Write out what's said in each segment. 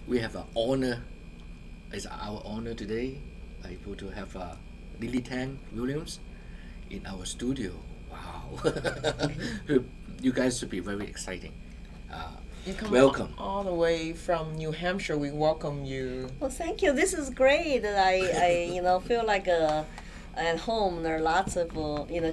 we have an honor. It's our honor today, able to have Lily Tang Williams in our studio. Wow, you guys should be very exciting. You come Welcome. all the way from New Hampshire. We welcome you. Well, thank you. This is great. I feel like at home. There are lots of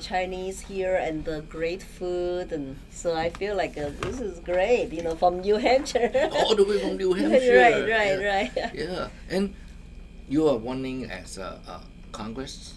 Chinese here and great food, and so I feel like this is great. From New Hampshire. All the way from New Hampshire. Right. Yeah, and you are running as a Congress.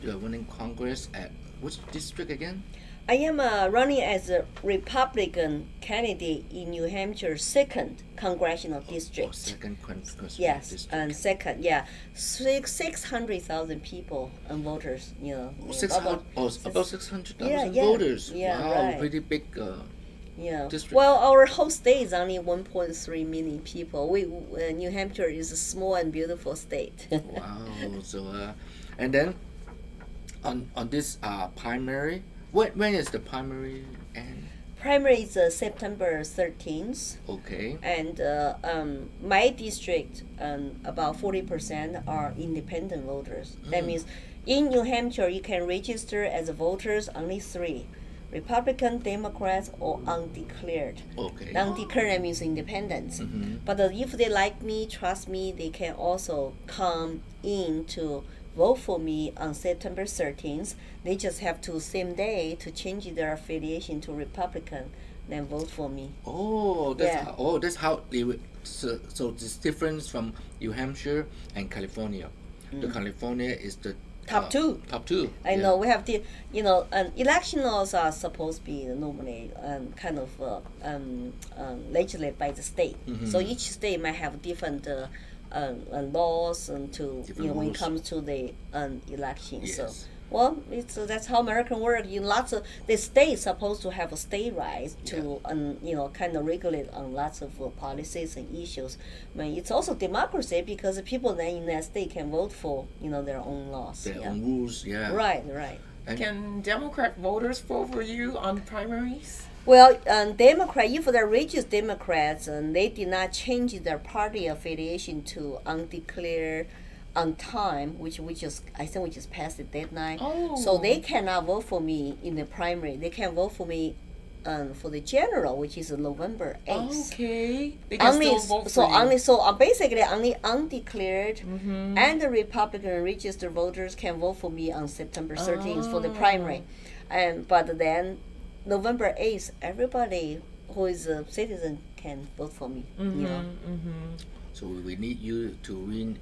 You are running Congress at which district again? I am running as a Republican candidate in New Hampshire's 2nd Congressional District. Second Congressional Yes, District. and second, 600,000 people and voters. About 600,000 yeah, voters. yeah, Wow, right. pretty big district. Well, our whole state is only 1.3 million people. New Hampshire is a small and beautiful state. Wow. So, and then on this primary, when is the primary end? Primary is September 13th. Okay. And my district, about 40% are independent voters. That means in New Hampshire, you can register as voters only 3. Republican, Democrats, or undeclared. Okay. Undeclared means independents. But if they like me, trust me, they can also come in to vote for me on September 13th. They just have to same day to change their affiliation to Republican, then vote for me. Oh, that's how they would. So this difference from New Hampshire and California. The California is the Top two. Top two. I know we have the election laws are supposed to be normally kind of legislated by the state. So each state might have different laws and when it comes to the election. Yes. So that's how American work. Lots of the states supposed to have a state rights to kind of regulate on lots of policies and issues. But it's also democracy because people then in that state can vote for their own laws. Their own rules. Yeah. Right. And Can Democrat voters vote for you on primaries? Well, Democrat, if they're religious Democrats, and they did not change their party affiliation to undeclared on time, I think we just passed the deadline. Oh. So they cannot vote for me in the primary. They can vote for me for the general, which is November 8th. Okay. They can still vote for you. Basically only undeclared and the Republican registered voters can vote for me on September 13th for the primary. But then November 8th, everybody who is a citizen can vote for me. so we need you to win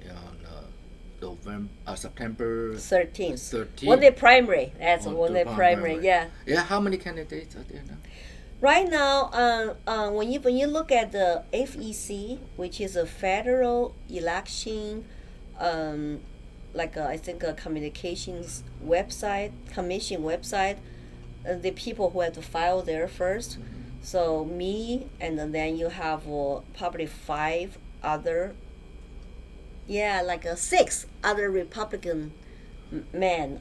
on September 13th. 13th. One day primary. That's Oh, one the day primary. primary. Yeah. Yeah. How many candidates are there now? Right now, when you look at the FEC, which is a federal election, I think a communications website, commission website, the people who have to file there first. So me, and then you have probably 5 other. Yeah, 6 other Republican men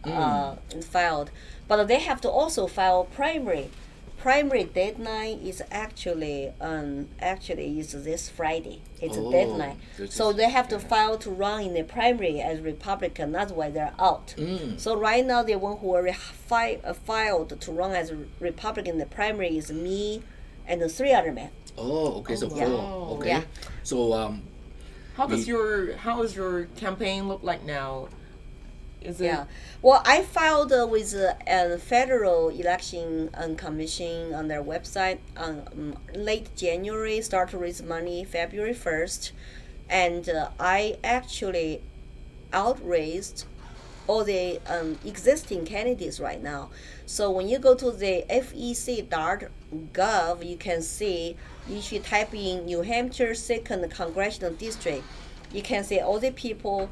filed, but they have to also file primary. Primary deadline is actually is this Friday. It's a deadline, so they have to file to run in the primary as Republican. That's why they're out. So right now, the one who already filed to run as a Republican in the primary is me and the 3 other men. Oh, okay. So yeah. 4. Okay. Yeah. So How does your campaign look like now? Is it? Yeah. Well, I filed with the Federal Election Commission on their website on late January, start to raise money February 1st. And I actually outraised all the existing candidates right now. So when you go to the fec.gov, you can see, you should type in New Hampshire 2nd Congressional District. You can see all the people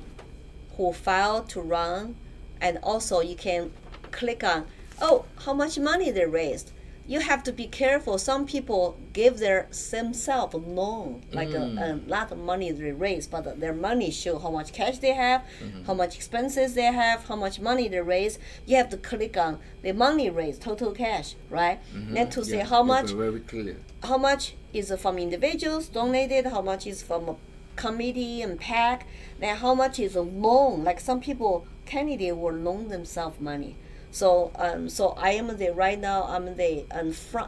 who filed to run, and also you can click on, how much money they raised. you have to be careful. Some people give themselves loan, like a lot of money they raise, but their money show how much cash they have, how much expenses they have, how much money they raise. You have to click on the money raised, total cash, right? Then to say how much, very clear. how much is from individuals donated, how much is from a committee and PAC, then how much is a loan. Like some people, candidate will loan themselves money. So so I am the right now. I'm the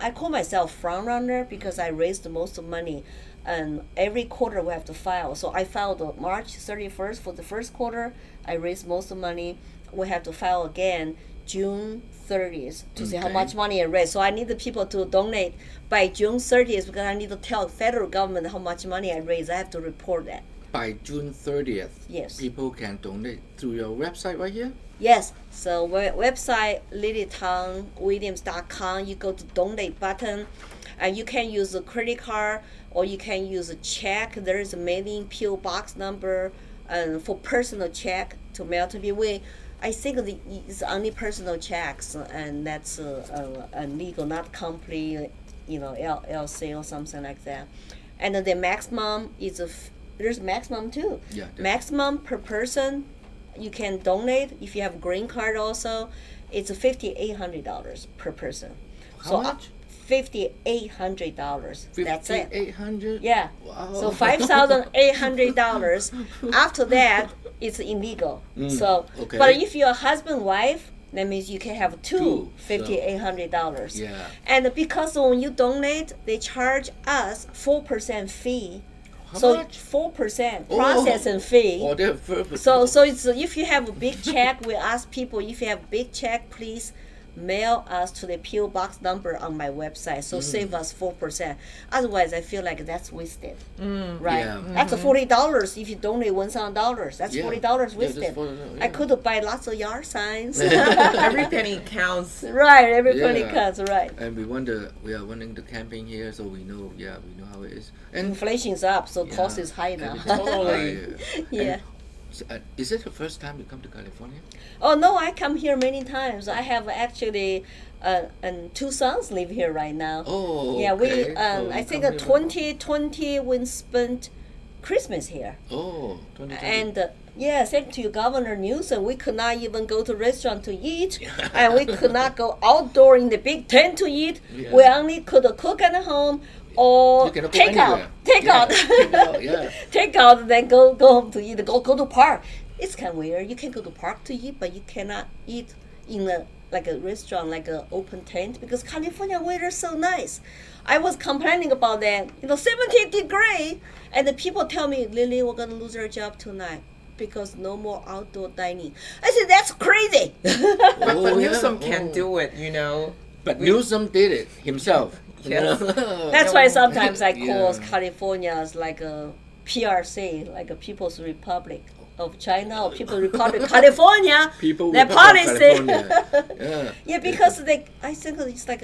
I call myself front runner because I raised the most money, and every quarter we have to file. So I filed March 31st for the first quarter. I raised most of the money. We have to file again June 30th to see how much money I raised. So I need the people to donate by June 30th because I need to tell federal government how much money I raised. I have to report that. By June 30th, yes, people can donate through your website right here? Yes. So website lilytangwilliams.com, you go to donate button, and you can use a credit card or you can use a check. There is a mailing PO box number for personal check to mail to me. I think it's only personal checks, and that's legal, not company, LLC or something like that. And the maximum is there's maximum too. Yeah. Maximum per person you can donate if you have a green card also. It's $5,800 per person. How much? $5,800. That's it. $5,800? Yeah. Wow. So $5,800. After that, it's illegal. So, okay. but if you're a husband wife, that means you can have two so- $5,800. Yeah. And because when you donate, they charge us 4% fee. How So much? 4% processing fee. Oh, they're perfect. So it's if you have a big check, we ask people if you have a big check, please mail us to the PO box number on my website. So save us 4%. Otherwise, I feel like that's wasted, right? Yeah. That's $40 if you donate $1,000. That's Yeah. $40 Yeah, wasted. that's $40, I yeah. could buy lots of yard signs. Every penny counts. Right, everybody Yeah. cuts, right. And we are running the campaign here, so we know how it is. And Inflation's up, so cost is high now. everything's Totally. high. Yeah. And, is it the first time you come to California? Oh no, I come here many times. I have actually and two sons live here right now. Oh, Yeah, okay. we So I you think come in here 2020 we spent Christmas here. Oh, 2020. And yeah, thanks to Governor Newsom, we could not even go to restaurant to eat, and we could not go outdoor in the big tent to eat. Yeah. We only could cook at home or You cannot go take out, anywhere. take Yeah, out, take out, yeah. take out, then go home to eat. Go to park. It's kind of weird. You can go to park to eat, but you cannot eat in a restaurant, like an open tent, because California weather is so nice. I was complaining about that, 70 degree, and the people tell me, Lily, we're gonna lose our job tonight because no more outdoor dining. I said, that's crazy. But Oh, yeah. Newsom can't Oh. do it, you know. But Newsom did it himself. you Yes. know? That's why sometimes I call Yeah. California as like a PRC, like a People's Republic of China or People's Republic of California. People Their with California. policy. Yeah. Yeah, because I think it's like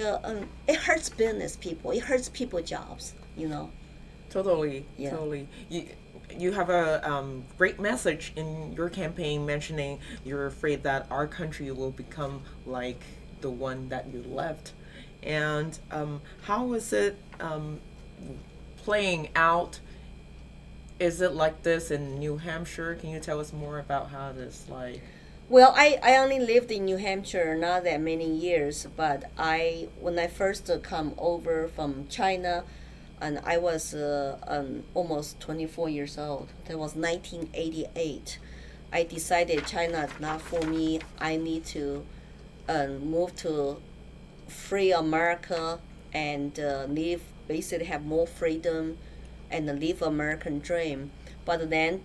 it hurts business people. It hurts people jobs. Totally, Yeah. totally. You have a great message in your campaign mentioning you're afraid that our country will become like the one that you left. And how is it playing out? Is it like this in New Hampshire? Can you tell us more about how this like? Well, I only lived in New Hampshire not that many years, but when I first come over from China, and I was almost 24 years old. That was 1988. I decided China is not for me. I need to move to free America and live, basically have more freedom and live American dream. But then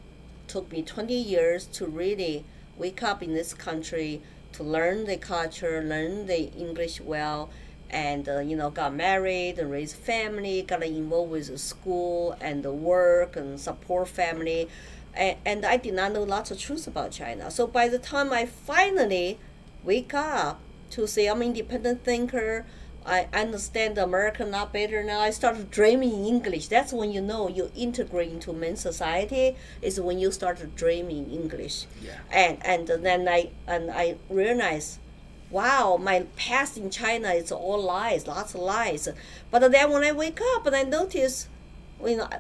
took me 20 years to really wake up in this country, to learn the culture, learn the English well, and got married and raised family, got involved with the school and the work and support family, and I did not know lots of truth about China. So by the time I finally wake up to say I'm an independent thinker, I understand the American not better now, I started dreaming in English. That's when you integrate into men's society, is when you start dreaming English. Yeah. And then I realized wow, my past in China is all lies, lots of lies. But then when I wake up and I notice,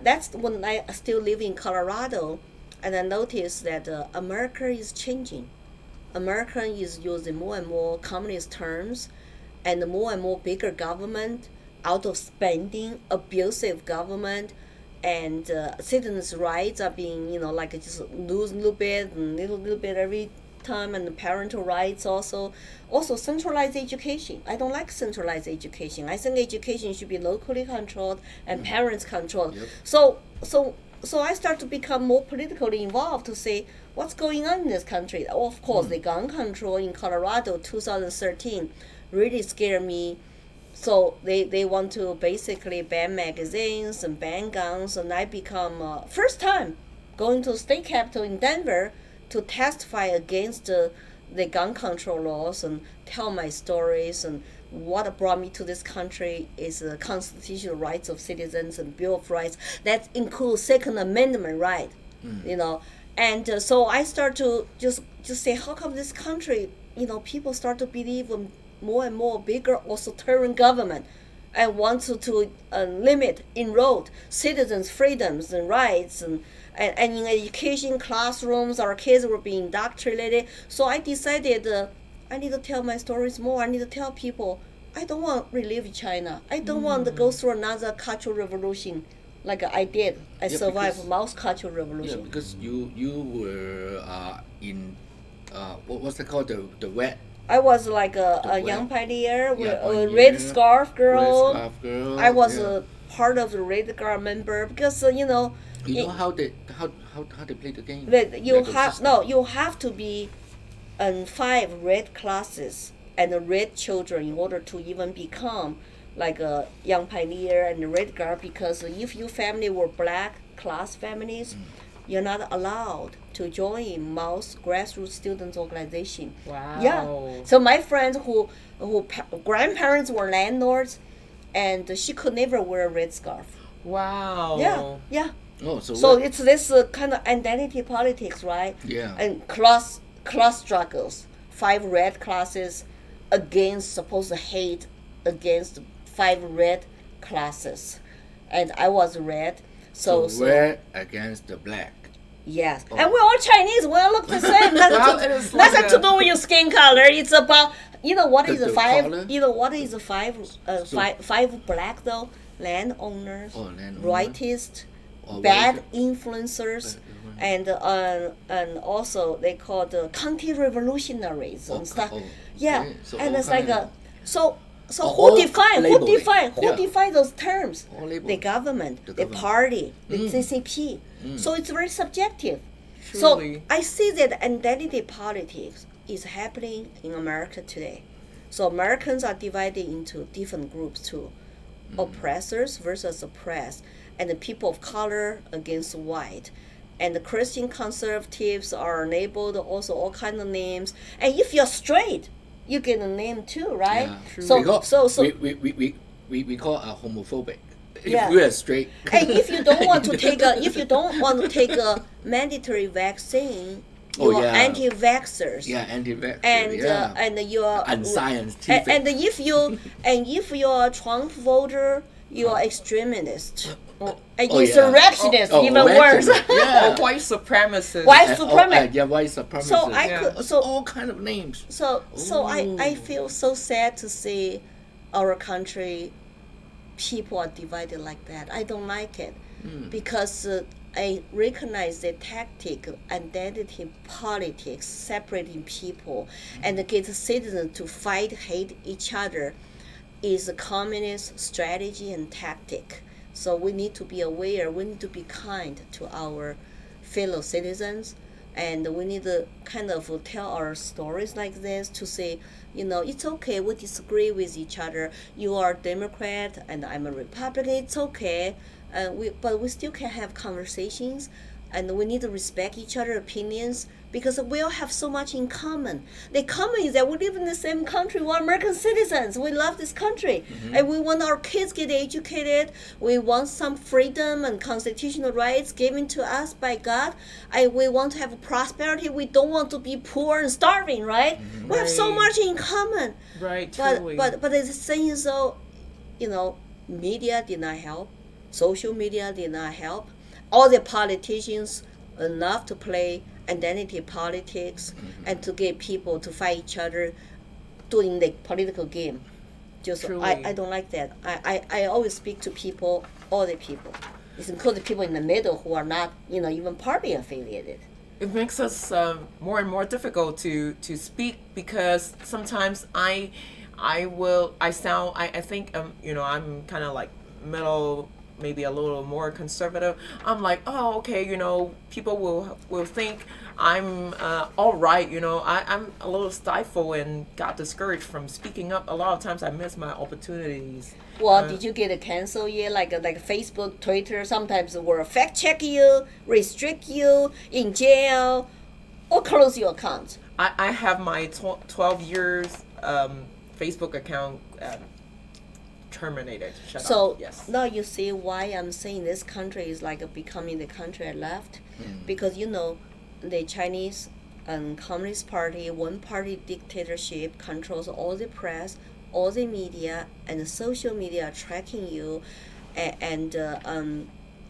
that's when I still live in Colorado, and I notice that America is changing. America is using more and more communist terms and more bigger government, out of spending, abusive government, and citizens' rights are being, like just lose a little bit and little bit every time, and the parental rights also centralized education. I don't like centralized education. I think education should be locally controlled and parents controlled. Yep. So I start to become more politically involved to say what's going on in this country. Of course, the gun control in Colorado 2013 really scared me. So they want to basically ban magazines and ban guns, and I become first time going to the state capitol in Denver to testify against the gun control laws and tell my stories, and what brought me to this country is the constitutional rights of citizens and Bill of Rights that includes Second Amendment right, and so I start to just say, how come this country, people start to believe more and more bigger authoritarian government and want to limit, erode citizens' freedoms and rights, and in education classrooms, our kids were being indoctrinated. So I decided I need to tell my stories more. I need to tell people I don't want to relive China. I don't want to go through another cultural revolution like I did. I survived Mao's cultural revolution. Yeah, because you were in what's it called, the red. I was like a young pioneer with a red scarf girl. I was a part of the red guard member because You know how they play the game. You have to be in 5 red classes and red children in order to even become like a young pioneer and a red guard, because if your family were black class families, you're not allowed to join Mao's grassroots students organization. Wow. Yeah. So my friends who grandparents were landlords, and she could never wear a red scarf. Wow. Yeah. Yeah. Oh, so it's this kind of identity politics, right? Yeah. And class struggles. 5 red classes against supposed hate against 5 red classes, and I was red. So red against the black. Yes, and we're all Chinese. We all look the same. Nothing to do with your skin color. It's about what is the 5? Color? What is the 5? Five black though landowners, rightists, bad influencers, and also they call the county revolutionaries and stuff. Yeah, so and it's like so all who labeling. define those terms? All The government, the government. party, the CCP. So it's very subjective. Truly. So I see that identity politics is happening in America today. So Americans are divided into different groups too. Oppressors versus oppressed, and the people of color against white. And the Christian conservatives are labeled also all kinds of names. And if you're straight, you get a name too, right? Yeah. So we call homophobic. Yeah. If you are straight. And if you don't want to take a mandatory vaccine, you are anti-vaxxers. Yeah, anti-vaxxer. And you are unscientific. And if you are a Trump voter, you are extremist. And insurrectionist, even worse. Or white supremacist. White supremacist. White supremacist. So all kind of names. So I feel so sad to see our country, people are divided like that. I don't like it because I recognize the tactic, identity politics, separating people and get citizens to fight, hate each other is a communist strategy and tactic. So we need to be aware, we need to be kind to our fellow citizens, and we need to kind of tell our stories like this to say, it's okay, we disagree with each other. You are a Democrat and I'm a Republican, it's okay. But we still can have conversations and we need to respect each other's opinions because we all have so much in common. The common is that we live in the same country. We're American citizens. We love this country, and we want our kids get educated. We want some freedom and constitutional rights given to us by God. We want to have prosperity. We don't want to be poor and starving, right? We have so much in common. Right. But Truly. but the saying is so, media did not help. Social media did not help. All the politicians enough to play identity politics and to get people to fight each other doing the political game. Just I don't like that. I always speak to people, all the people. It's including people in the middle who are not, even party affiliated. It makes us more and more difficult to speak because sometimes I think I'm kind of like middle, maybe a little more conservative. I'm like, oh, okay, people will think I'm all right. I'm a little stifled and got discouraged from speaking up. A lot of times I miss my opportunities. Well, did you get canceled yet? Like Facebook, Twitter, sometimes will fact check you, restrict you, in jail, or close your account. I have my 12 years Facebook account terminated. Shut off. Yes. Now you see why I'm saying this country is like becoming the country I left, because the Chinese and Communist Party, one-party dictatorship controls all the press, all the media, and the social media are tracking you, and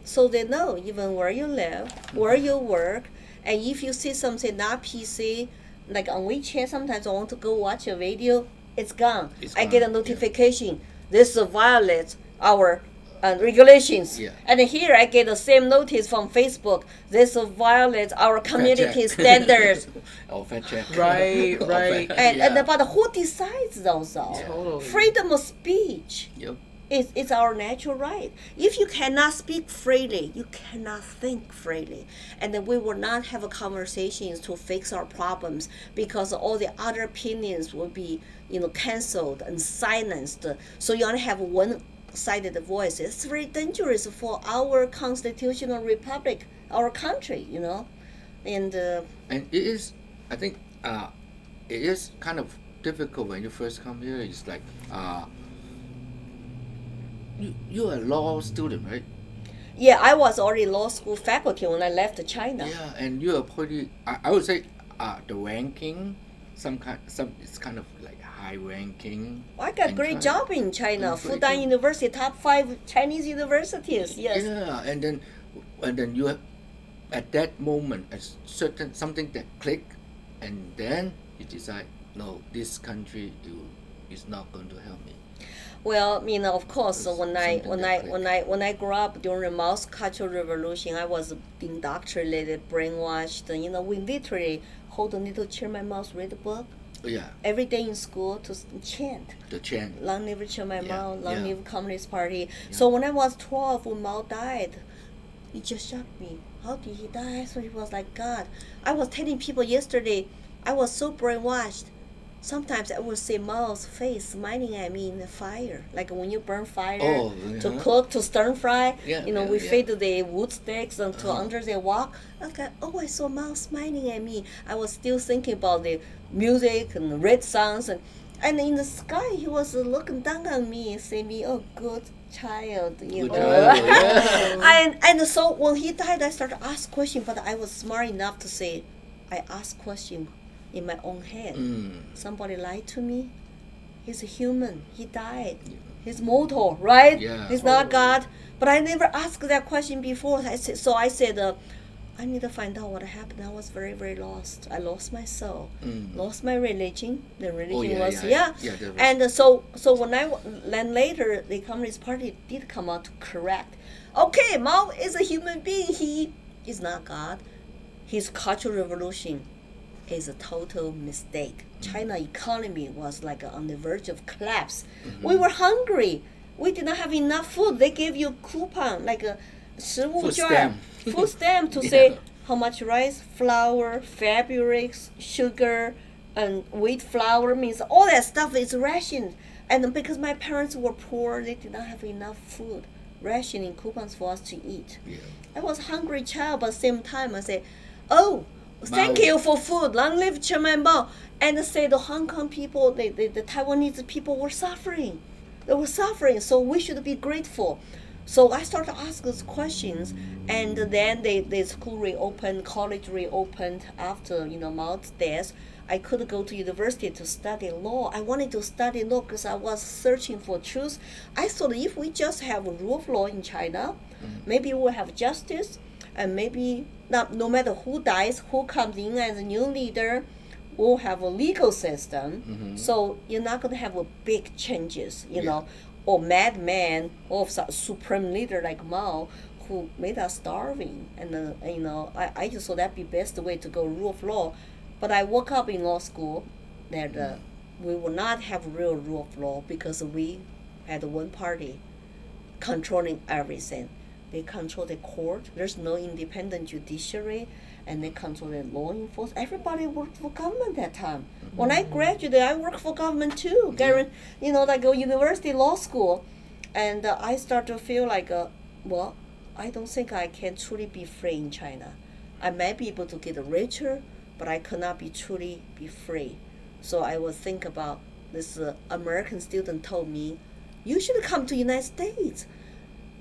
so they know even where you live, where you work, and if you see something not PC, like on WeChat, sometimes I want to go watch a video, it's gone. I get a notification. This violates our regulations. Yeah. And here I get the same notice from Facebook. This violates our community standards. Oh, fact check. Right. But who decides those? Totally. Freedom of speech. Yep. It's our natural right. If you cannot speak freely, you cannot think freely. And then we will not have conversations to fix our problems because all the other opinions will be, canceled and silenced. So you only have one-sided voice. It's very dangerous for our constitutional republic, our country, And it is, I think, it is kind of difficult when you first come here. It's like, you're a law student, right? Yeah, I was already law school faculty when I left China. Yeah, and you're pretty. I would say, the ranking, it's kind of like high ranking. I got great job in China. Fudan University, top 5 Chinese universities. Yes. Yeah, and then you have, at that moment, something that click, and then you decide, no, this country is not going to help me. Well, of course, when I grew up during the Mao's Cultural Revolution, I was indoctrinated, brainwashed. We literally hold a little chair in my mouth, read a book. Yeah. Every day in school to chant. The chant. Long live Chairman Mao, long live Communist Party. Yeah. So when I was 12, when Mao died, it just shocked me. How did he die? So he was like God. I was telling people yesterday, I was so brainwashed. Sometimes I would see Mao's face smiling at me in the fire. Like when you burn fire to cook, to stir fry, we feed the wood sticks until under the wok. I was like, I saw Mao smiling at me. I was still thinking about the music and red sounds. And in the sky, he was looking down on me and saying me, oh, good child. Good child, yeah. And so when he died, I started to ask questions, but I was smart enough to say, I asked questions in my own head. Somebody lied to me. He's a human. He died. He's mortal, right? Yeah. He's not God. But I never asked that question before. I said, I need to find out what happened. I was very, very lost. I lost my soul, lost my religion. The religion was. And so then later the Communist Party did come out to correct. Okay, Mao is a human being. He is not God. His Cultural Revolution is a total mistake. China economy was like on the verge of collapse. We were hungry. We did not have enough food. They gave you coupon, like a food stamp to say how much rice, flour, fabrics, sugar, and wheat flour means all that stuff is rationed. And because my parents were poor, they did not have enough food. rationing coupons for us to eat. Yeah. I was a hungry child, but at the same time I said, oh, thank you for food. Long live Chairman Mao. And I say the Hong Kong people, the Taiwanese people were suffering. They were suffering, so we should be grateful. So I started to ask those questions, and then the school reopened, college reopened after Mao's death. I could go to university to study law. I wanted to study law because I was searching for truth. I thought if we just have a rule of law in China, maybe we'll have justice, and maybe no matter who dies, who comes in as a new leader, we'll have a legal system. So you're not going to have a big changes, you know, or madman or supreme leader like Mao who made us starving. And I just thought that'd be best way to go rule of law. But I woke up in law school that we will not have real rule of law because we had one party controlling everything. They control the court. There's no independent judiciary, and they control the law enforcement. Everybody worked for government that time. When I graduated, I worked for government too. Like a university law school, and I start to feel like, well, I don't think I can truly be free in China. I might be able to get richer, but I could not truly be free. So I would think about this American student told me, you should come to United States.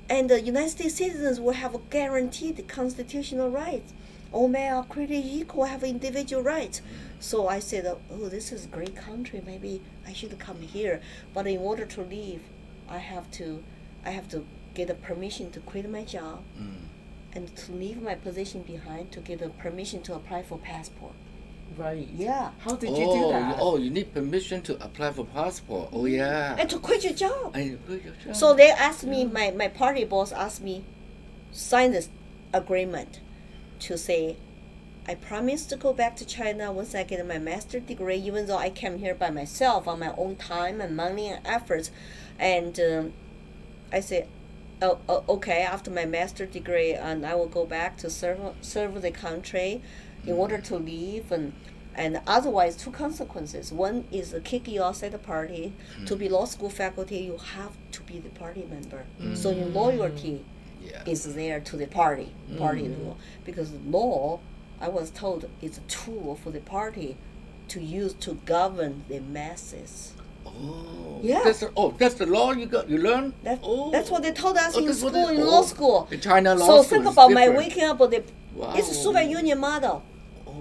And the United States citizens will have a guaranteed constitutional rights. All men are created equal, have individual rights. So I said, oh, this is a great country. Maybe I should come here. But in order to leave, I have to get a permission to quit my job and to leave my position behind to get a permission to apply for passport. Right. Yeah. How did you do that? Oh, you need permission to apply for passport. Oh, yeah. And to quit your job. And quit your job. So they asked me, my party boss asked me, sign this agreement to say, I promise to go back to China once I get my master's degree, even though I came here by myself on my own time and money and efforts. And I said, okay, after my master's degree, and I will go back to serve the country in order to leave, and otherwise two consequences. One is kick you outside the party. To be law school faculty, you have to be the party member. So your loyalty is there to the party law, because law, I was told, is a tool for the party to use to govern the masses. Oh, yeah. That's the law you learn. That's what they told us in school, in law school. In China law so school think about my different. waking up. It's a Soviet Union model.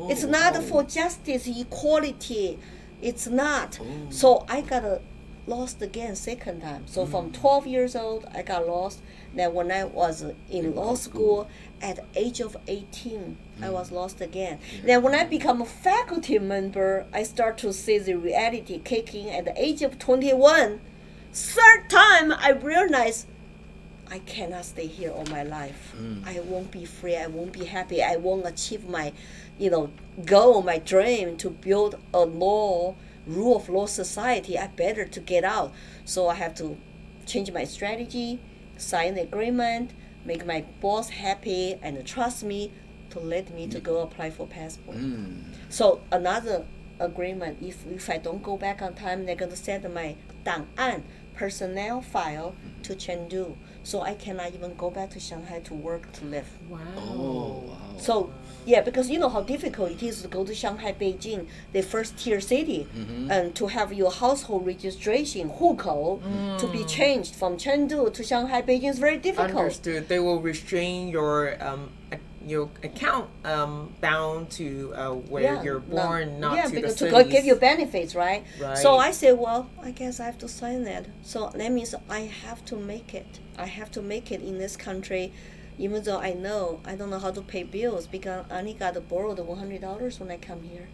It's not for justice, equality. It's not. So I got lost again second time. So from 12 years old, I got lost. Then when I was in law school, at the age of 18, I was lost again. Then when I become a faculty member, I start to see the reality kicking at the age of 21. Third time, I realized I cannot stay here all my life. I won't be free. I won't be happy. I won't achieve my, goal, my dream to build a rule of law society. I better to get out. So I have to change my strategy, sign the agreement, make my boss happy and trust me to let me to go apply for passport. So another agreement, if I don't go back on time, they're going to send my 档案 personnel file to Chengdu. So I cannot even go back to Shanghai to work, to live. Wow. Oh, wow. So, yeah, because you know how difficult it is to go to Shanghai, Beijing, the first tier city, and to have your household registration, 户口, to be changed from Chengdu to Shanghai, Beijing is very difficult. Understood. They will restrain your account bound to where you're born, not to the because cities. to give you benefits, right? Right. So I said, well, I guess I have to sign that. So that means I have to make it. I have to make it in this country, even though I don't know how to pay bills because I only got borrowed $100 when I come here.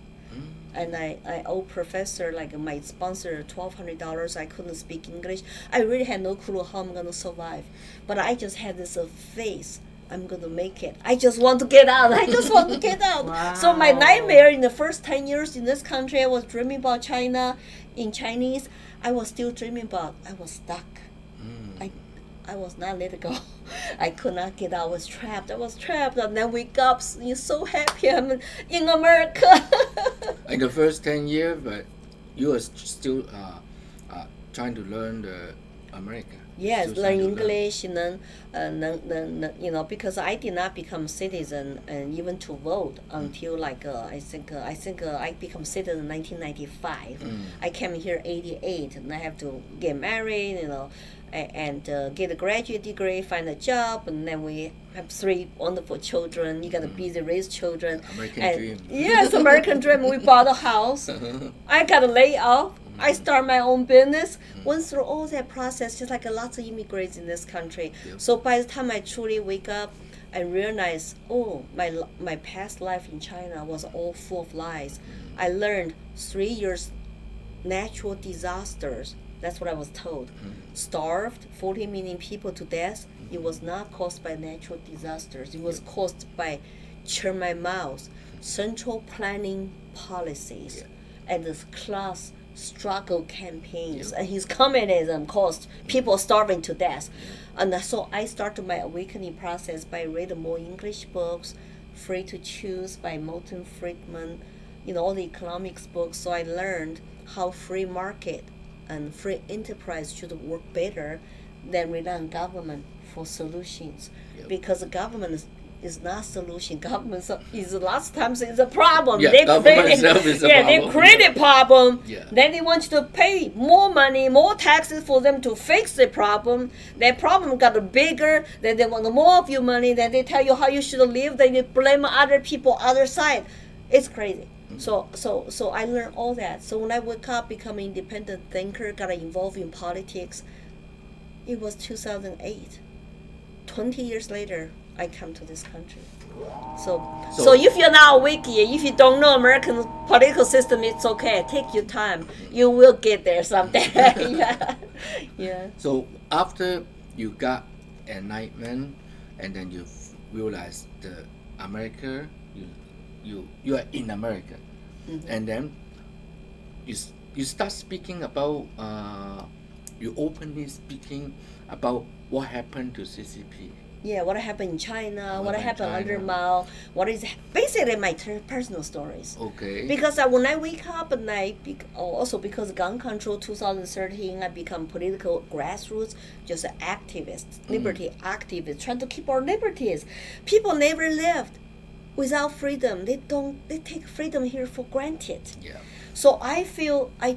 And I owe professor, like my sponsor, $1,200. I couldn't speak English. I really had no clue how I'm going to survive. But I just had this faith. I'm going to make it. I just want to get out. I just want to get out. Wow. So my nightmare in the first 10 years in this country, I was dreaming about China in Chinese. I was still dreaming about, I was stuck. I was not let go. I could not get out. I was trapped. And then wake up, you're so happy I'm in America. In the first 10 years, but you are still trying to learn the American. Yes, Still learn trying to English, and then you know, because I did not become citizen and even to vote until like I think I become citizen in 1995. I came here 88, and I have to get married, you know, and get a graduate degree, find a job, and then we have 3 wonderful children. You got to busy raise children. American And dream. yes, American dream. We bought a house. I got a layoff. I start my own business. Went through all that process, just like lots of immigrants in this country. Yep. So by the time I truly wake up, I realize, oh, my past life in China was all full of lies. I learned 3 years natural disasters. That's what I was told. Starved 40 million people to death. It was not caused by natural disasters. It was caused by termite mouse, central planning policies, and this class struggle campaigns. And his communism caused people starving to death. And so I started my awakening process by reading more English books, Free to Choose by Milton Friedman, you know, all the economics books. So I learned how free market and free enterprise should work better than rely on government for solutions. Because the government is not solution. Government is lots of times is a problem. Yeah, They government create, itself is a they problem. create a problem. Yeah. Then they want you to pay more money, more taxes for them to fix the problem. That problem got bigger. Then they want more of your money. Then they tell you how you should live. Then they blame other people, other side. It's crazy. So I learned all that. So when I woke up, become an independent thinker, got involved in politics, it was 2008. 20 years later, I come to this country. So if you're not awake, if you don't know American political system, it's okay. Take your time. You will get there someday. yeah. So after you got enlightenment, and then you realize the America, you are in America, and then you start speaking about you openly speaking about what happened to CCP. Yeah, what happened in China, what happened under Mao, what is basically my personal stories. Okay. Because when I wake up and also because gun control 2013, I become political grassroots, just an activist, liberty activist, trying to keep our liberties. People never lived without freedom. They take freedom here for granted. Yeah. So I feel I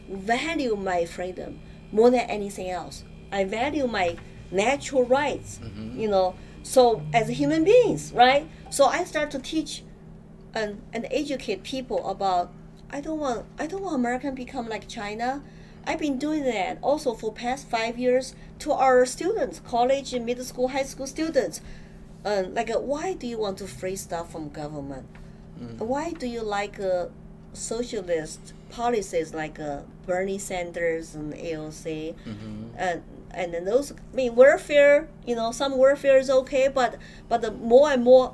value my freedom more than anything else. I value my natural rights, you know. So as human beings, right? So I start to teach and educate people about I don't want America to become like China. I've been doing that also for past 5 years to our students, college and middle school, high school students. Why do you want to free stuff from government? Why do you like socialist policies like Bernie Sanders and AOC? And then those, welfare, you know, some welfare is okay, but the more and more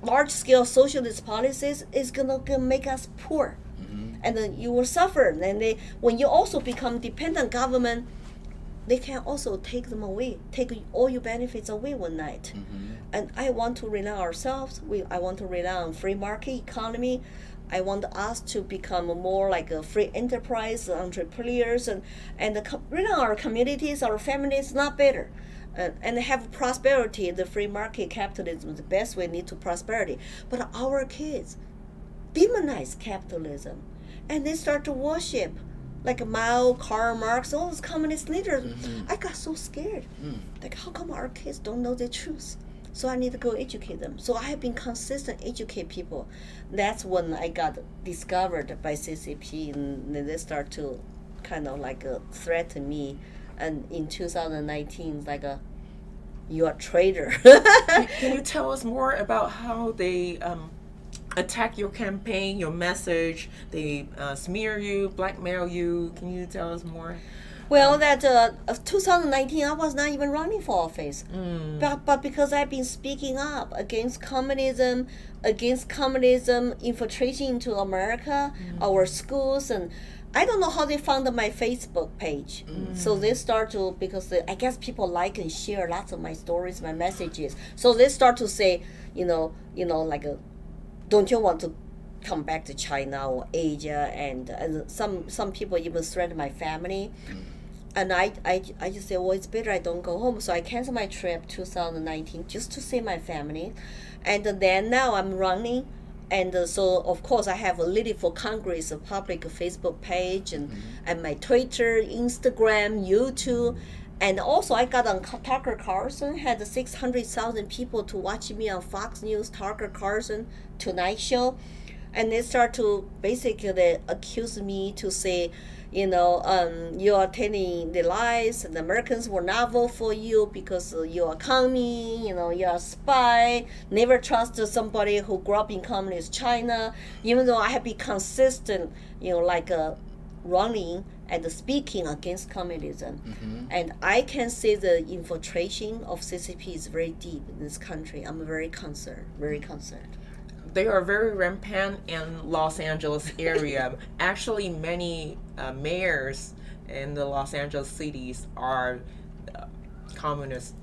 large-scale socialist policies is gonna make us poor, and then you will suffer. And when you also become dependent government, they can also take them away, take all your benefits away one night. And I want to rely on ourselves. I want to rely on free market economy. I want us to become more like a free enterprise entrepreneurs and rely on our communities, our families, not better. And have prosperity. The free market capitalism is the best way to prosperity. But our kids demonize capitalism, and they start to worship like Mao, Karl Marx, all those communist leaders. I got so scared. Like, how come our kids don't know the truth? So I need to go educate them. So I have been consistent educate people. That's when I got discovered by CCP, and then they start to kind of threaten me. And in 2019, you're a traitor. Can you tell us more about how they attack your campaign, your message? They smear you, blackmail you. Can you tell us more? Well, 2019, I was not even running for office. But because I've been speaking up against communism infiltration into America, our schools, and I don't know how they found my Facebook page. So they start to, because I guess people like and share lots of my stories, my messages. So they start to say, don't you want to come back to China or Asia? And some people even threaten my family. And I just said, well, it's better I don't go home. So I canceled my trip 2019 just to see my family. And then now I'm running. And so, of course, I have a Lily for Congress, a public Facebook page, and my Twitter, Instagram, YouTube. And also, I got on Tucker Carlson, had 600,000 people to watch me on Fox News, Tucker Carlson, Tonight Show. And they start to basically accuse me to say, you are telling the lies, and the Americans will not vote for you because you're a commie, you're a spy, never trust somebody who grew up in communist China, even though I have been consistent, running and speaking against communism. And I can say the infiltration of CCP is very deep in this country. I'm very concerned, very concerned. They are very rampant in Los Angeles area. Actually, many mayors in the Los Angeles cities are communists,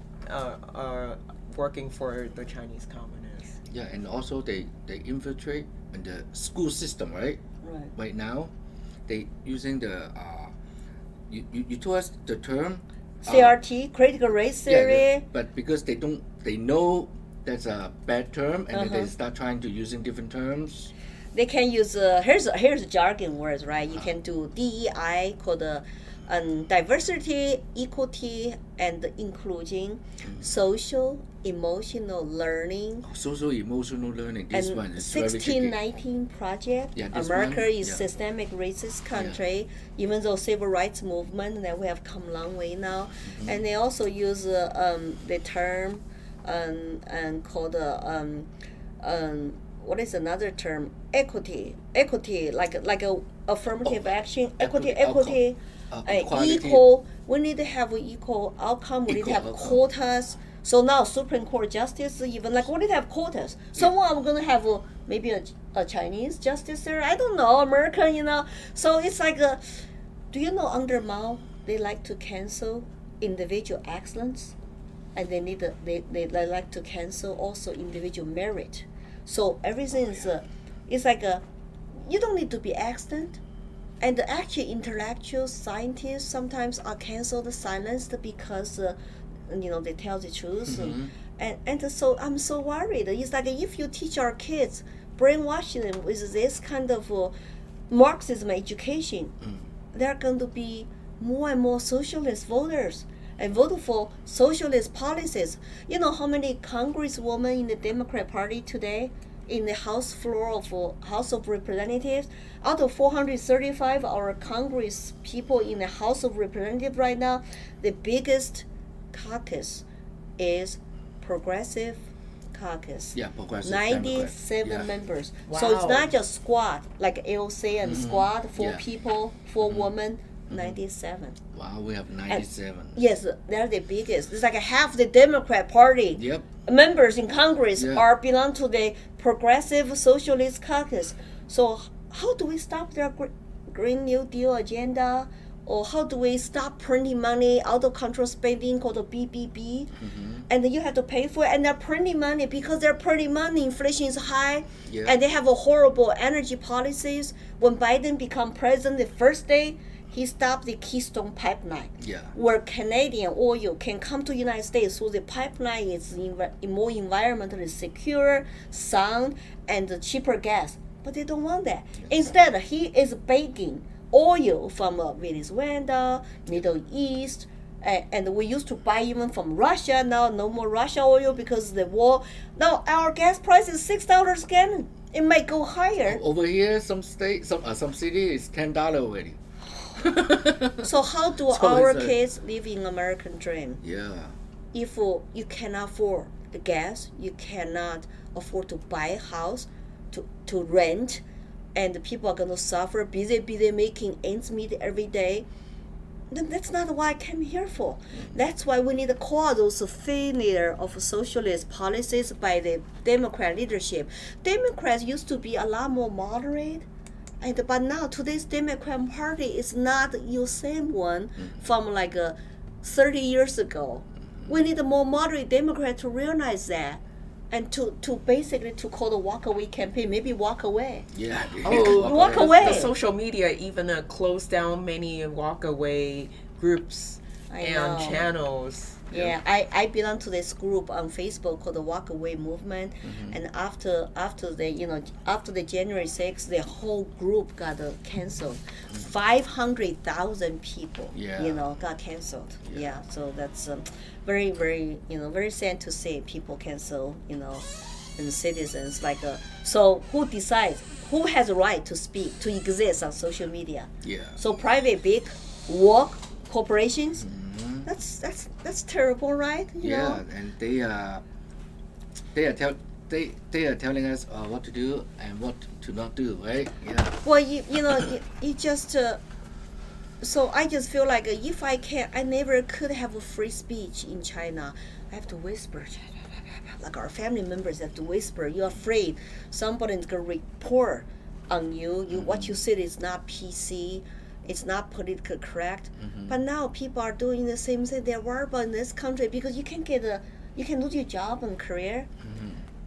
working for the Chinese communists. Yeah, and also they infiltrate in the school system, right? Right now, they using the you told us the term CRT, critical race theory. Yeah, but because they know that's a bad term, and then they start trying to using different terms. They can use here's jargon words, right? You can do DEI, called diversity, equity, and inclusion, social emotional learning. Social emotional learning. This and one is 1619 project. Yeah, America one, is systemic racist country, even though civil rights movement that we have come a long way now, and they also use the term. And called what is another term? Equity, like a affirmative action. Equity, equal. We need to have an equal outcome. We need to have quotas. So now Supreme Court justice even we need to have quotas. Someone I'm gonna have maybe a Chinese justice there. I don't know, American, So it's like do you know under Mao they like to cancel individual excellence. And they like to cancel also individual merit. So everything is it's like you don't need to be excellent. And actually intellectual scientists sometimes are canceled, silenced because they tell the truth. And so I'm so worried. It's like if you teach our kids, brainwashing them with this kind of Marxism education, they're going to be more and more socialist voters. And vote for socialist policies. You know how many congresswomen in the Democrat Party today in the House floor of House of Representatives? Out of 435 our Congress people in the House of Representatives right now, the biggest caucus is Progressive Caucus. Yeah, Progressive 97 members. Wow. So it's not just squad like AOC and squad, 4 people, 4 women. 97. Wow, we have 97. And yes, they're the biggest. It's like half the Democrat Party members in Congress belong to the Progressive Socialist Caucus. So how do we stop their Green New Deal agenda? Or how do we stop printing money, out of control spending called the BBB? And then you have to pay for it. And they're printing money because they're printing money. Inflation is high. And they have a horrible energy policies. When Biden became president, the first day, he stopped the Keystone Pipeline, where Canadian oil can come to the United States. So the pipeline is more environmentally secure, sound, and cheaper gas. But they don't want that. Instead, he is begging oil from Venezuela, Middle East, and we used to buy even from Russia. Now no more Russia oil because of the war. Now our gas price is $6 a gallon. It might go higher. Over here, some city is $10 already. So how do our kids live in American dream? If you cannot afford the gas, you cannot afford to buy a house, to rent, and people are going to suffer, busy making ends meet every day, then that's not what I came here for. That's why we need to call those failure of socialist policies by the Democrat leadership. Democrats used to be a lot more moderate. But now today's Democrat Party is not your same one from 30 years ago. We need a more moderate Democrat to realize that, and to basically to call the walk away campaign. Maybe walk away. Oh, walk away. The social media even closed down many walk away groups I and know. channels. Yeah, I belong to this group on Facebook called the Walk Away Movement, and after the January 6th, the whole group got canceled. 500,000 people, got canceled. Yeah, so that's very, very, very sad to see people cancel, and citizens like. So who decides? Who has a right to speak, to exist on social media? Yeah. So private, big, work, corporations. That's terrible, right? You know? And they are telling us what to do and what to not do, right? Yeah. Well, you just. So I just feel like if I never could have a free speech in China. I have to whisper, like our family members have to whisper. You're afraid somebody's gonna report on you. What you said is not PC. It's not politically correct. But now people are doing the same thing. They're worried about in this country because you can lose your job and career.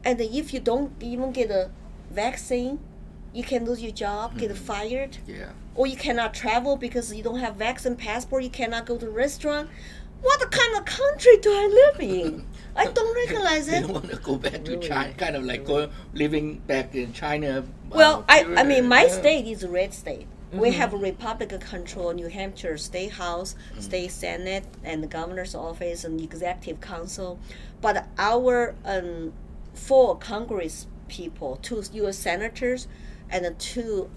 And if you don't even get a vaccine, you can lose your job, get fired. Yeah. Or you cannot travel because you don't have vaccine passport. You cannot go to a restaurant. What kind of country do I live in? I don't recognize They it. don't want to go back to Really? China, kind of like living back in China. Well, I mean, my yeah. state is a red state. We have a Republican control New Hampshire State House, State Senate, and the governor's office and executive council. But our 4 Congress people, 2 U.S. senators, and 2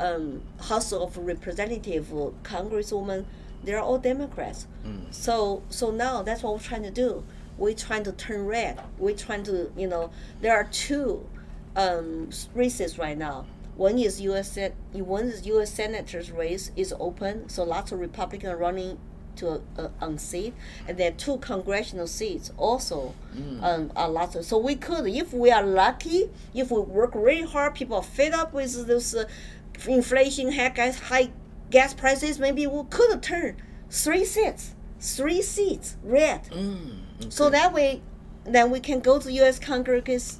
House of Representative congresswomen, they're all Democrats. So now that's what we're trying to do. We're trying to turn red. We're trying to, there are 2 races right now. One is U.S. Senator's race is open, so lots of Republicans are running to on seat, and there are 2 congressional seats also. Are lots of, so we could, if we are lucky, if we work really hard, people are fed up with this inflation, high gas prices. Maybe we could turn 3 seats red. Okay. So that way, then we can go to U.S. Congress,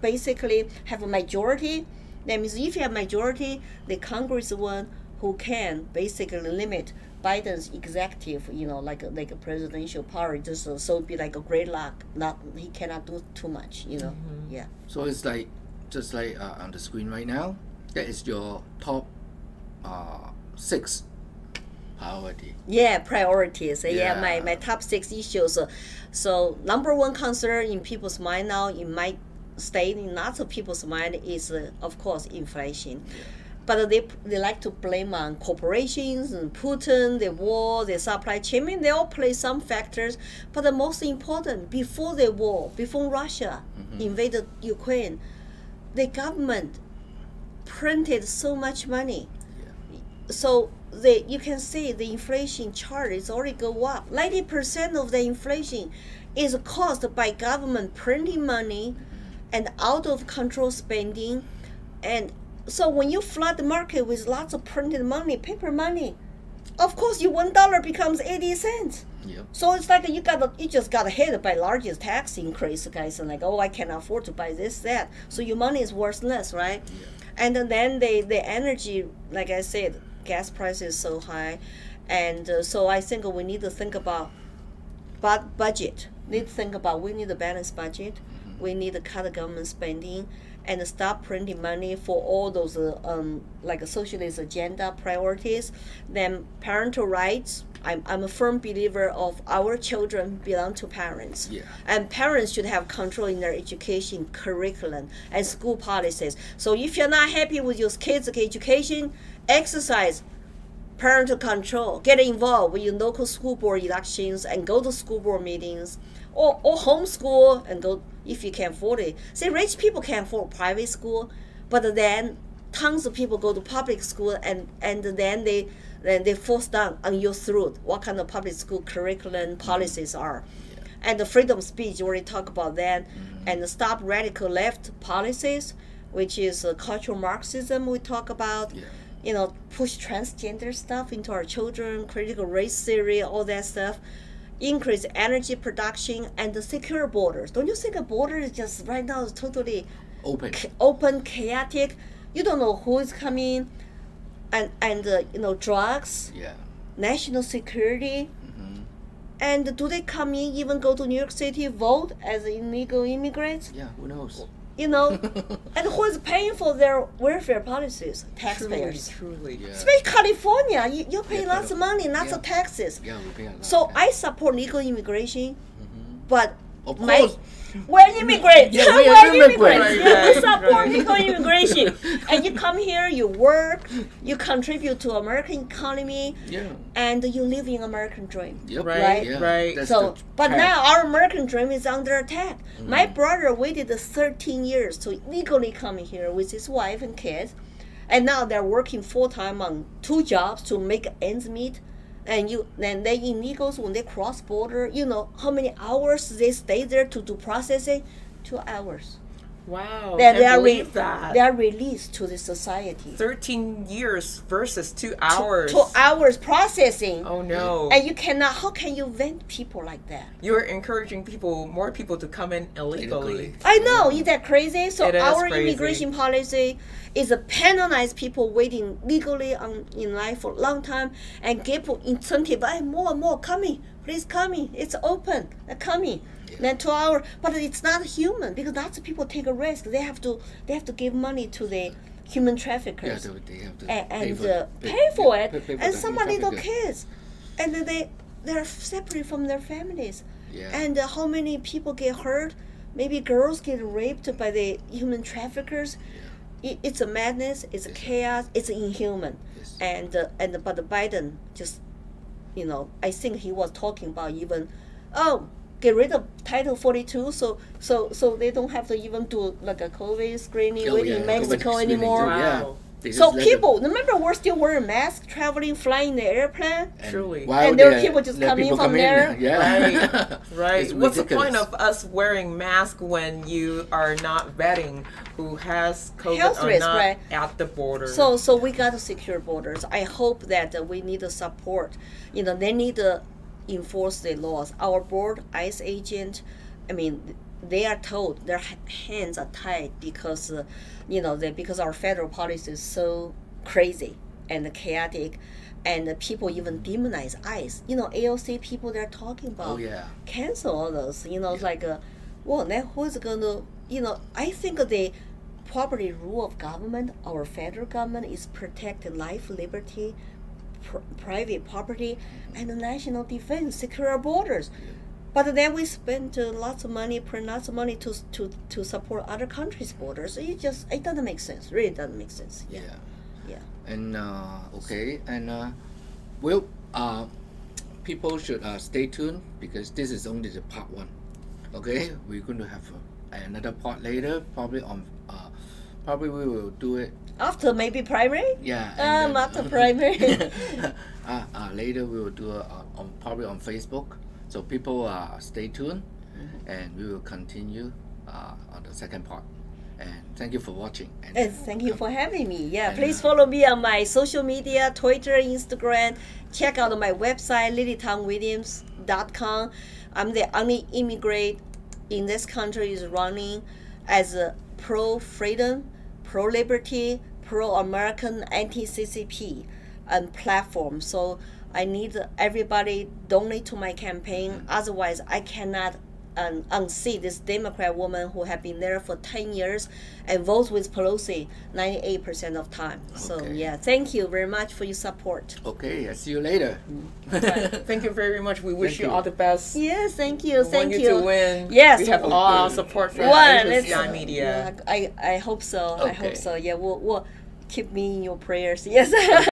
basically have a majority. That means if you have majority, the Congressman who can basically limit Biden's executive, like a presidential power, just so it'd be like a great luck. He cannot do too much, Yeah. So it's like just like on the screen right now. That is your top 6 priority. Yeah, priorities. Yeah, Yeah. my top 6 issues. So number 1 concern in people's mind now, in my state, in lots of people's mind, is of course inflation. But they like to blame on corporations and Putin, the war, the supply chain. I mean, they all play some factors. But the most important, before the war, before Russia invaded Ukraine, the government printed so much money. So you can see the inflation chart is already go up. 90% of the inflation is caused by government printing money and out of control spending. And so when you flood the market with lots of printed money, paper money, of course your $1 becomes 80 cents. Yep. So it's like you just got hit by largest tax increase, guys, and like, oh, I cannot afford to buy this, that. So your money is worth less, right? Yeah. And then the energy, like I said, gas price is so high, and so I think we need to think about budget. We need a balanced budget. We need to cut the government spending and stop printing money for all those like a socialist agenda priorities. Then parental rights. I'm a firm believer of our children belong to parents. Yeah. And parents should have control in their education curriculum and school policies. So if you're not happy with your kids' education, exercise parental control. Get involved with your local school board elections and go to school board meetings, or homeschool and go if you can afford it. See, rich people can afford private school, but then tons of people go to public school, and then they force down on your throat what kind of public school curriculum policies are. Yeah. And the freedom of speech, you already talked about that. And stop radical left policies, which is cultural Marxism we talk about. Yeah. Push transgender stuff into our children, critical race theory, all that stuff. Increase energy production and the secure borders. Don't you think a border is just right now is totally Open. chaotic? You don't know who is coming, and drugs, Yeah. national security. And do they come in, even go to New York City, vote as illegal immigrants? Yeah, who knows? You know, and who is paying for their welfare policies? Taxpayers. Truly. Yeah. Especially California, you pay Yeah, lots of money, lots of taxes. Yeah, we pay a lot. So yeah. I support legal immigration, but Of my course. we're immigrants. Yeah, we we're are immigrants. immigrants. Yeah, we Right, support right. legal immigration. And you come here, you work, you contribute to American economy, Yeah. and you live in American dream. Yep. Right, Yeah. right. That's So, the but path. now our American dream is under attack. My brother waited 13 years to legally come here with his wife and kids, and now they're working full time on 2 jobs to make ends meet. And then they illegals, when they cross border, you know how many hours they stay there to do processing? 2 hours. Wow. They Can't are believe that. they are released to the society. 13 years versus 2 hours. 2 hours processing. Oh no. And you cannot. How can you vent people like that? You're encouraging more people to come in illegally. Illegally. I know, isn't that crazy? So It is our crazy. immigration policy is to penalize people waiting legally in line for a long time and give incentive. More and more coming, please coming. It's open, coming. Yeah. Then 2 hours, but it's not human because lots of people take a risk. They have to give money to the human Yeah, traffickers they have to and pay for it. pay for And the some are little trafficker. kids, and then they're separate from their families. Yeah. And how many people get hurt? Maybe girls get raped by the human traffickers. It's a madness. It's a chaos. It's inhuman. Yes. But Biden just, you know, I think he was talking about even, get rid of Title 42, so they don't have to even do like a COVID screening Oh, in yeah, Mexico COVID screening anymore. too, yeah. Wow. They just So let people, remember, we're still wearing masks, traveling, flying the airplane. them- Truly. while And there were they people just let coming people from come in, there. Yeah. Right. It's What's the point ridiculous. of us wearing masks when you are not vetting who has COVID Health or risk, not right. at the border? So we got to secure borders. I hope that we need to support. You know, they need to enforce the laws. Our board, ICE agent, I mean, they are told their hands are tied because, because our federal policy is so crazy and chaotic, and people even demonize ICE. You know, AOC people, they're talking about Oh yeah. cancel all those. You know, it's like, well, then who's going to, I think the property rule of government, our federal government, is protect life, liberty, private property, and the national defense, secure our borders. But then we spend lots of money, print lots of money to support other countries' borders. It doesn't make sense. Really doesn't make sense. Yeah. Yeah. And okay, and well, people should stay tuned because this is only the part 1. Okay, we're going to have another part later. Probably we will do it. After maybe primary. Yeah. and then- After primary. later we will do it probably on Facebook. So people stay tuned, and we will continue on the second part. And thank you for watching. And thank you for having me. Yeah, And, please follow me on my social media, Twitter, Instagram. Check out my website, lilytangwilliams.com. I'm the only immigrant in this country is running as a pro-freedom, pro-liberty, pro-American, anti-CCP platform. So I need everybody donate to my campaign. Otherwise, I cannot unseat this Democrat woman who have been there for 10 years and votes with Pelosi 98% of time. So Okay. yeah, thank you very much for your support. Okay, I'll see you later. Thank you very much. We wish Thank you you. all the best. Yes, thank you, We want thank you you. to win. Yes. We have all our support from One, HSCI Media. I hope so. I hope Okay. so. Yeah, we'll keep me in your prayers. Yes.